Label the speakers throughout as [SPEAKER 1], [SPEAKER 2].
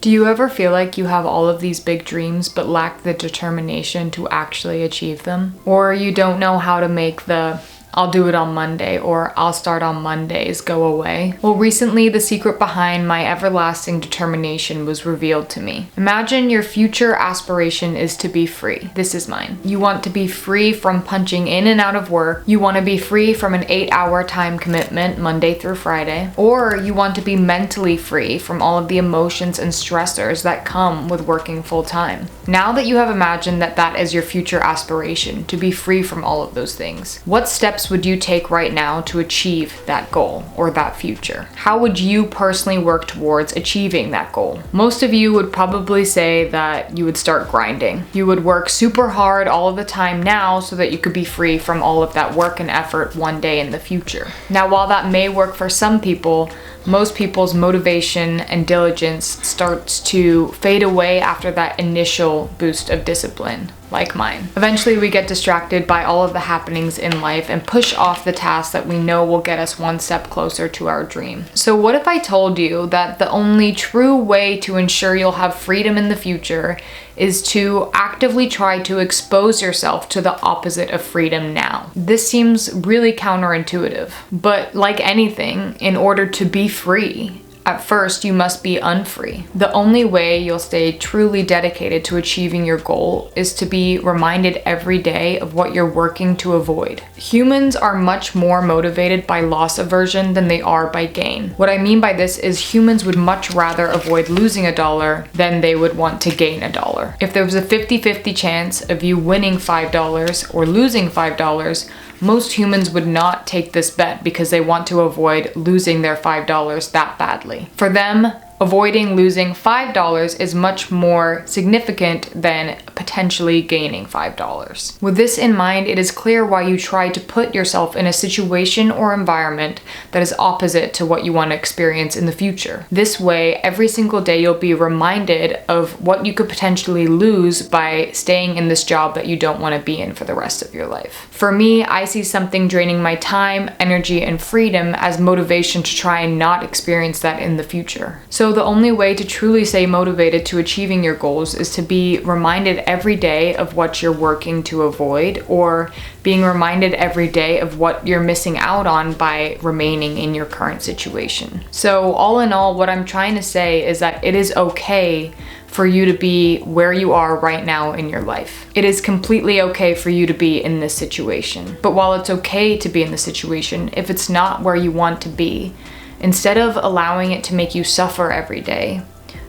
[SPEAKER 1] Do you ever feel like you have all of these big dreams but lack the determination to actually achieve them? Or you don't know how to make the "I'll do it on Monday" or "I'll start on Mondays" go away? Well, recently the secret behind my everlasting determination was revealed to me. Imagine your future aspiration is to be free. This is mine. You want to be free from punching in and out of work. You want to be free from an 8-hour time commitment Monday through Friday. Or you want to be mentally free from all of the emotions and stressors that come with working full time. Now that you have imagined that that is your future aspiration, to be free from all of those things, what steps would you take right now to achieve that goal or that future? How would you personally work towards achieving that goal? Most of you would probably say that you would start grinding. You would work super hard all of the time now so that you could be free from all of that work and effort one day in the future. Now, while that may work for some people, most people's motivation and diligence starts to fade away after that initial boost of discipline, like mine. Eventually we get distracted by all of the happenings in life and push off the tasks that we know will get us one step closer to our dream. So what if I told you that the only true way to ensure you'll have freedom in the future is to actively try to expose yourself to the opposite of freedom now? This seems really counterintuitive, but like anything, in order to be free, at first, you must be unfree. The only way you'll stay truly dedicated to achieving your goal is to be reminded every day of what you're working to avoid. Humans are much more motivated by loss aversion than they are by gain. What I mean by this is humans would much rather avoid losing $1 than they would want to gain $1. If there was a 50-50 chance of you winning $5 or losing $5, most humans would not take this bet because they want to avoid losing their $5 that badly. For them, avoiding losing $5 is much more significant than potentially gaining $5. With this in mind, it is clear why you try to put yourself in a situation or environment that is opposite to what you want to experience in the future. This way, every single day you'll be reminded of what you could potentially lose by staying in this job that you don't want to be in for the rest of your life. For me, I see something draining my time, energy, and freedom as motivation to try and not experience that in the future. So the only way to truly stay motivated to achieving your goals is to be reminded every day of what you're working to avoid, or being reminded every day of what you're missing out on by remaining in your current situation. So all in all, what I'm trying to say is that it is okay for you to be where you are right now in your life. It is completely okay for you to be in this situation. But while it's okay to be in the situation, if it's not where you want to be, instead of allowing it to make you suffer every day,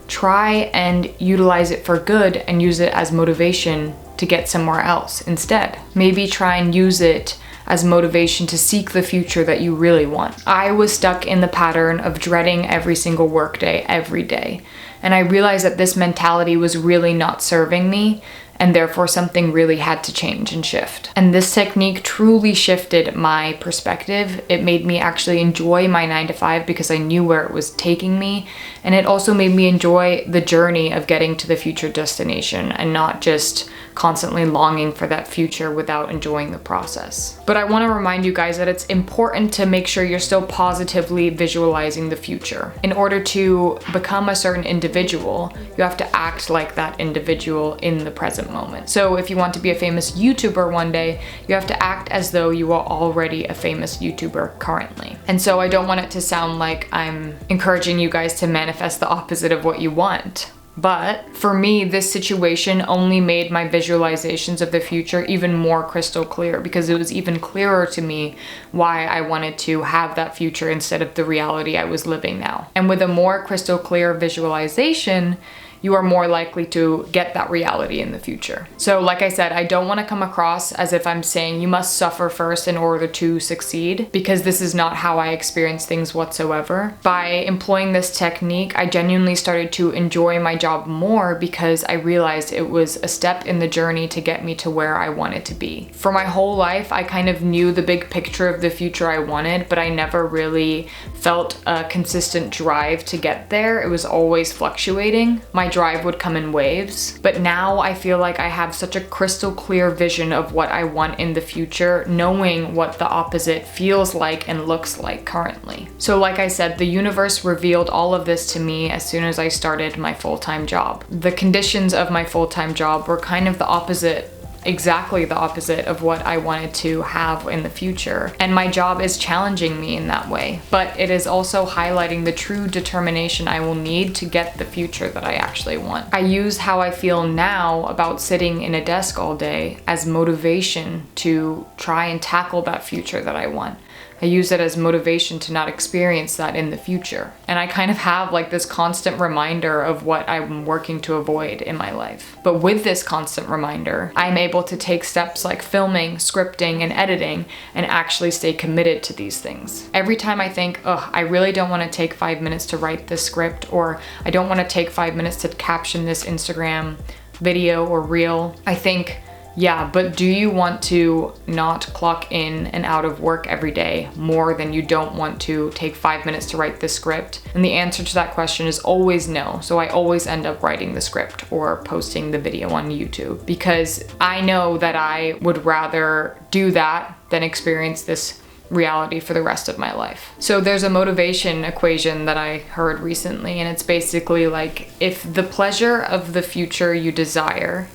[SPEAKER 1] try and utilize it for good and use it as motivation to get somewhere else instead. Maybe try and use it as motivation to seek the future that you really want. I was stuck in the pattern of dreading every single workday every day, and I realized that this mentality was really not serving me, and therefore something really had to change and shift. And this technique truly shifted my perspective. It made me actually enjoy my 9-to-5 because I knew where it was taking me, and it also made me enjoy the journey of getting to the future destination and not just constantly longing for that future without enjoying the process. But I want to remind you guys that it's important to make sure you're still positively visualizing the future. In order to become a certain individual, you have to act like that individual in the present moment. So if you want to be a famous YouTuber one day, you have to act as though you are already a famous YouTuber currently. And so I don't want it to sound like I'm encouraging you guys to manifest the opposite of what you want. But for me, this situation only made my visualizations of the future even more crystal clear, because it was even clearer to me why I wanted to have that future instead of the reality I was living now. And with a more crystal clear visualization, you are more likely to get that reality in the future. So like I said, I don't want to come across as if I'm saying you must suffer first in order to succeed, because this is not how I experience things whatsoever. By employing this technique, I genuinely started to enjoy my job more because I realized it was a step in the journey to get me to where I wanted to be. For my whole life, I kind of knew the big picture of the future I wanted, but I never really felt a consistent drive to get there. It was always fluctuating. My drive would come in waves. But now I feel like I have such a crystal clear vision of what I want in the future, knowing what the opposite feels like and looks like currently. So like I said, the universe revealed all of this to me as soon as I started my full-time job. The conditions of my full-time job were kind of the opposite, exactly the opposite of what I wanted to have in the future. And my job is challenging me in that way, but it is also highlighting the true determination I will need to get the future that I actually want. I use how I feel now about sitting in a desk all day as motivation to try and tackle that future that I want. I use it as motivation to not experience that in the future. And I kind of have like this constant reminder of what I'm working to avoid in my life. But with this constant reminder, I'm able to take steps like filming, scripting, and editing and actually stay committed to these things. Every time I think, I really don't want to take 5 minutes to write this script, or I don't want to take 5 minutes to caption this Instagram video or reel, I think, yeah, but do you want to not clock in and out of work every day more than you don't want to take 5 minutes to write the script? And the answer to that question is always no. So I always end up writing the script or posting the video on YouTube, because I know that I would rather do that than experience this reality for the rest of my life. So there's a motivation equation that I heard recently, and it's basically like, if the pleasure of the future you desire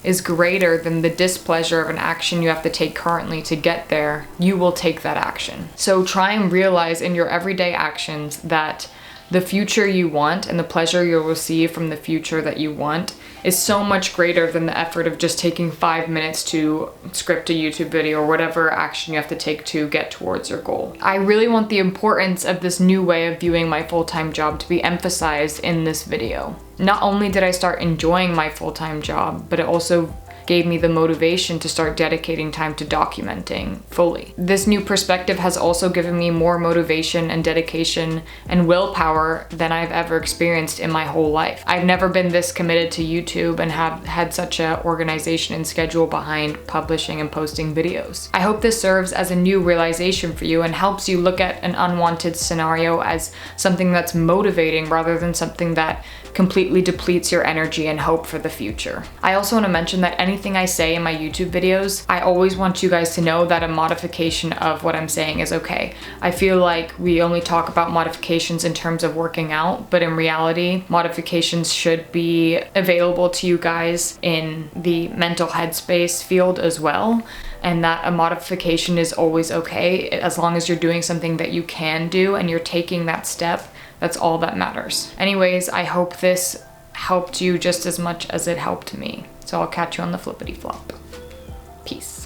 [SPEAKER 1] is greater than the displeasure of an action you have to take currently to get there, you will take that action. So try and realize in your everyday actions that the future you want and the pleasure you'll receive from the future that you want is so much greater than the effort of just taking 5 minutes to script a YouTube video or whatever action you have to take to get towards your goal. I really want the importance of this new way of viewing my full-time job to be emphasized in this video. Not only did I start enjoying my full-time job, but it also gave me the motivation to start dedicating time to documenting fully. This new perspective has also given me more motivation and dedication and willpower than I've ever experienced in my whole life. I've never been this committed to YouTube and have had such an organization and schedule behind publishing and posting videos. I hope this serves as a new realization for you and helps you look at an unwanted scenario as something that's motivating rather than something that completely depletes your energy and hope for the future. I also want to mention that anything I say in my YouTube videos, I always want you guys to know that a modification of what I'm saying is okay. I feel like we only talk about modifications in terms of working out, but in reality, modifications should be available to you guys in the mental headspace field as well. And that a modification is always okay as long as you're doing something that you can do and you're taking that step. That's all that matters. Anyways, I hope this helped you just as much as it helped me. So I'll catch you on the flippity flop. Peace.